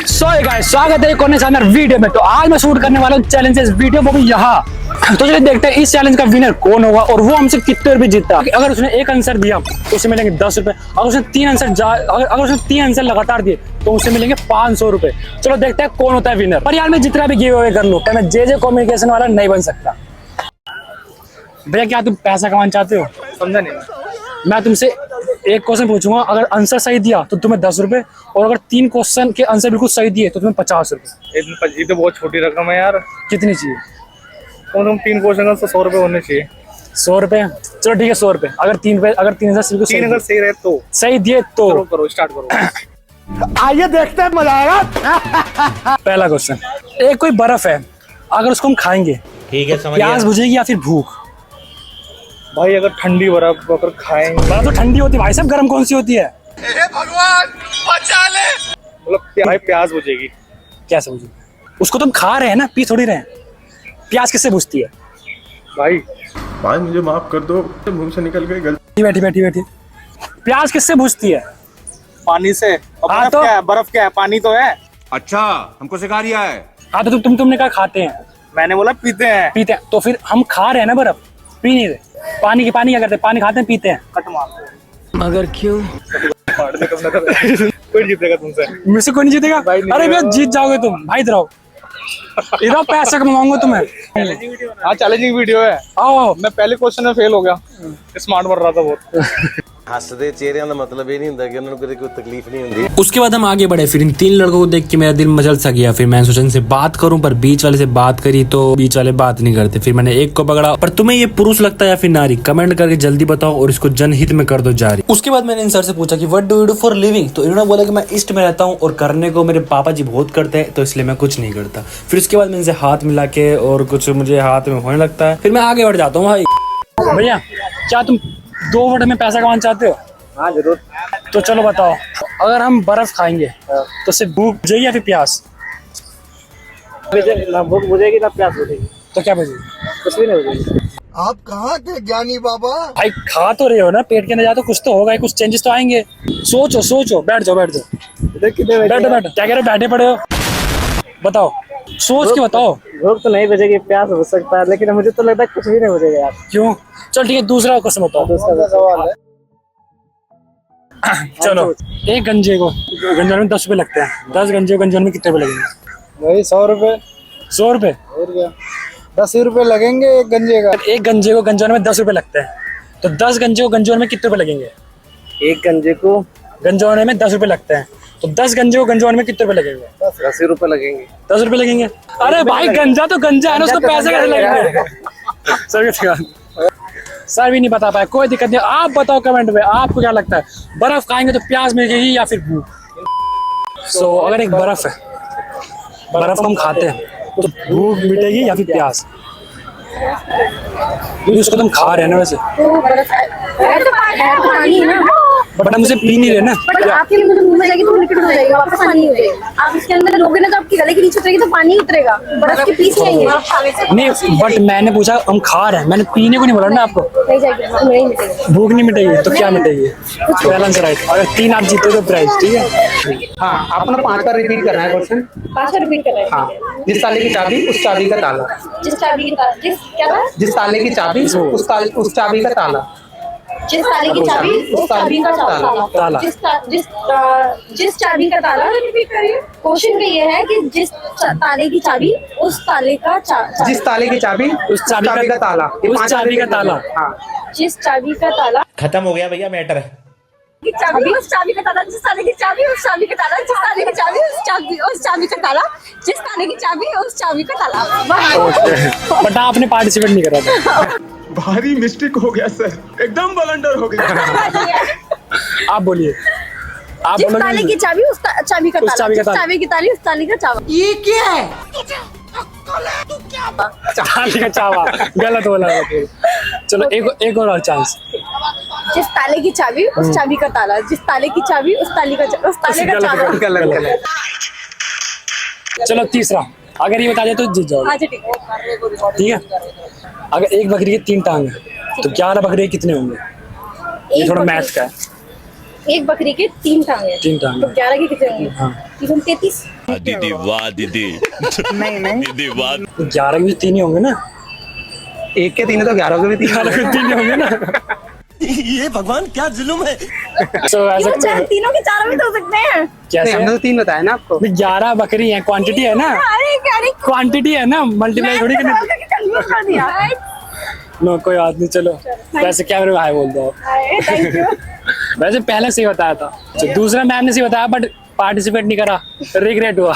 So guys, स्वागत है एक और नए शानदार वीडियो में। तो आज मैं शूट करने वाला हूँ चैलेंजेस वीडियो, वो भी यहाँ। तो चलिए देखते हैं इस चैलेंज का विनर कौन होगा और वो हमसे कितने रुपए जीतता है। अगर उसने एक आंसर दिया तो उसे मिलेंगे 10 रुपए। अगर उसने तीन आंसर लगातार दिए तो उसे मिलेंगे 500 रुपए। चलो देखते हैं कौन होता है विनर। पर यार मैं जितना भी गिव अवे कर लूँ, मैं जे कम्युनिकेशन वाला नहीं बन सकता। भैया क्या तुम पैसा कमाना चाहते हो? समझा नहीं। मैं तुमसे एक क्वेश्चन पूछूंगा, अगर आंसर सही दिया तो तुम्हें 10 रुपए, और अगर 3 क्वेश्चन के आंसर बिल्कुल सही दिए तो तुम्हें 50 रुपए। ये तो बहुत छोटी रकम है यार। कितनी चाहिए? कम से कम 3 क्वेश्चन का 100 रुपए होने चाहिए। 100 रुपए? चलो ठीक है 100 रुपए। अगर 3 आंसर बिल्कुल तीन अगर सही रहे तो सही दिए तो करो स्टार्ट करो। आइए देखते हैं, मजा आएगा। पहला क्वेश्चन, एक कोई बर्फ है, अगर उसको हम खाएंगे ठीक है, समझ प्यास बुझेगी या फिर भूख? भाई अगर ठंडी बर्फ अगर खाएंगे, बर्फ तो ठंडी होती है भाई साहब, गर्म कौन सी होती है? भगवान बचा ले। मतलब भाई प्यास बुझेगी। कैसे बुझेगी? उसको तुम खा रहे हैं ना, पी थोड़ी रहे हैं। प्यास किससे बुझती है? भाई मुझे माफ कर दो, मुंह से निकल गई गलती। बैठी। प्यास किससे बुझती है? पानी से। और हाँ, बर्फ तो क्या है? बर्फ क्या है? पानी तो है। अच्छा, हमको सिखा रिया है। हाँ तो तुमने कहा खाते हैं, मैंने बोला पीते हैं। पीते हैं। तो फिर हम खा रहे हैं ना बर्फ, पी नहीं रहे। पानी क्या करते हैं? पानी खाते हैं, पीते हैं। कट मारते हैं। मगर क्यों? कोई जीतेगा तुमसे? मुझसे कोई नहीं जीतेगा। भाई नहीं अरे भैया जीतेगा। जीत जाओगे तुम भाई। इधर आओ, पैसा कमाऊंगा तुम्हें। हाँ चैलेंजिंग वीडियो है। आओ। मैं पहले क्वेश्चन में फेल हो गया, स्मार्ट बन रहा था बहुत। हसदे चेहरे का मतलब ये नहीं होता कि उन्होंने कोई तकलीफ नहीं होती। उसके बाद हम आगे बढ़े। फिर इन 3 लड़कों को देख के मेरा दिल मचल सा गया। फिर मैंने सोचा इनसे बात करूं, पर बीच वाले से बात करी तो बीच वाले बात नहीं करते। फिर मैंने एक को पकड़ा। पर तुम्हें ये पुरुष लगता है या फिर नारी? कमेंट करके जल्दी बताओ और इसको जनहित में कर दो जारी। उसके बाद मैंने इन सर से पूछा कि what do you do for living? तो इन्होंने बोला कि मैं ईस्ट में रहता हूँ और करने को मेरे पापा जी बहुत करते हैं, तो इसलिए मैं कुछ नहीं करता। फिर उसके बाद मैं इनसे हाथ मिला के और कुछ मुझे हाथ में होने लगता है। फिर मैं आगे बढ़ जाता हूँ। भाई भैया क्या तुम 2 वर्ड में पैसा कमाना चाहते हो? हाँ जरूर। तो चलो बताओ, अगर हम बर्फ खाएंगे तो सिर्फ भूख बुझेगी या फिर प्यास? ना भूख बुझेगी ना प्यास बुझेगी। तो क्या बुझेगी? कुछ भी नहीं बुझेगी। आप कहाँ थे ज्ञानी बाबा? भाई खा तो रहे हो ना, पेट के अंदर जाते कुछ तो होगा, कुछ चेंजेस तो आएंगे। सोचो। बैठ जाओ। बैठो। क्या कह रहे, बैठे पड़े हो? बताओ, सोच के बताओ। भूख तो नहीं बुझेगी, प्यास बुझ सकता है, लेकिन मुझे तो लगता है कुछ भी नहीं बुझेगा यार। क्यों? चल ठीक है, दूसरा क्वेश्चन बताओ। दूसरा सवाल है। चलो, एक गंजे गंजन में 10 रुपए लगते हैं। 10 गंजे को गंजन में कितने रुपए लगेंगे? वही 100 रुपए। 100 रुपए? और क्या, 10 ही रुपए लगेंगे एक गंजे का। एक गंजे को गंजन में 10 रुपए लगते हैं, तो 10 गंजे को गंजन में कितने रुपए लगेंगे? एक गंजे को गंजौने में 10 रुपए लगते हैं, तो 10 गंजे को गंजौने में कितने रुपए लगेंगे? 10 रुपए लगेंगे। 10 रुपए लगेंगे। अरे भाई गंजा तो गंजा है ना, उसको पैसे कैसे लगेंगे? सर भी नहीं बता पाया, कोई दिक्कत नहीं। आप बताओ कमेंट में, आपको क्या लगता है, बर्फ खाएंगे तो प्यास मिलेगी या फिर भूख? सो अगर एक बर्फ है, बर्फ हम खाते हैं तो भूख मिटेगी या फिर प्यास? उसको तुम खा रहे हैं ना वैसे, बट हम उसे पी नहीं रहे ना। बट आपके लिए मुंह में जाएगी तो लिक्विड हो जाएगी, वापस पानी हो जाएगा। आप इसके अंदर लोगे ना तो आपके गले के नीचे उतरेगी तो पानी उतरेगा, बर्फ के पीस नहीं आएंगे। नहीं, बट मैंने पूछा हम खा रहे हैं, मैंने पीने को नहीं बोला ना आपको। नहीं जाएगी, नहीं मिटेगी। भूख नहीं मिटेगी तो क्या मिटेगी? Balance right. अगर 3 आप जीते तो प्राइस, ठीक है। हाँ, आपने 5 बार रिपीट करना है क्वेश्चन। 5 रिपीट कर रहे हैं। हाँ, जिस ताले की चाबी उस चाबी का ताला। जिस चाबी की ताला, जिस क्या था? जिस ताले की चाबी उस चाबी का ताला। जिस ताले की चाबी उस चाबी का ताला। जिस चाबी का ताला। रिपीट करिए। क्वेश्चन का ये है कि जिस ताले की चाबी उस ताले का जिस ताले की चाबी उस चाबी का ताला। उस चाबी का ताला। हाँ, जिस चाबी का ताला। खत्म हो गया भैया मैटर। की चाबी उस चाबी का ताला। जिस ताले की चाबी उस चाबी का ताला। जिस ताले की चाबी उस चाबी का ताला। जिस ताले की चाबी उस चाबी का ताला। बट आपने पार्टिसिपेट नहीं करा था। भारी मिस्टेक हो गया सर, एकदम ब्लंडर हो गया। आप बोलिए, आप जिस बोलोगे। ताले की चाबी उस चाबी का उस ताला। चाबी का जिस ताला। चाबी की ताली उस ताली का चावा। ये क्या है? चाबी का चावा गलत बोला। चलो एक और चांस। जिस ताले की चाबी उस चाबी का ताला। जिस ताले की चाबी उस ताले का चावा। गलत। चलो तीसरा, अगर ये बता दे तो जीत जाओगे। अच्छा ठीक है। ठीक है। अगर एक बकरी के 3 टांग है तो 11 बकरी के कितने होंगे? ये थोड़ा मैथ का है। एक बकरी के 3 टांग है। 3 टांग तो है। 11 के कितने होंगे? हाँ। 33। दीदी वाह दीदी नहीं नहीं दीदी वाह 11 के भी 3 ही होंगे ना, एक के 3 तो 11 के भी 3 11 के 3 ही होंगे ना। ये भगवान क्या जुल्म है। So, क्यों ऐसा तीनों के 4 भी तो हो सकते हैं। नहीं कैसे हमने तो 3 बताया ना आपको। 11 बकरी है, क्वांटिटी है ना, अरे क्या क्वांटिटी है ना, मल्टीप्लाई थोड़ी करनी। कंफ्यूज कर दिया। नो कोई बात नहीं, चलो वैसे कैमरे में हाय बोल दो। Thank you. वैसे पहले से ही बताया था, तो दूसरा मैम ने से बताया बट पार्टिसिपेट नहीं करा, रिग्रेट हुआ।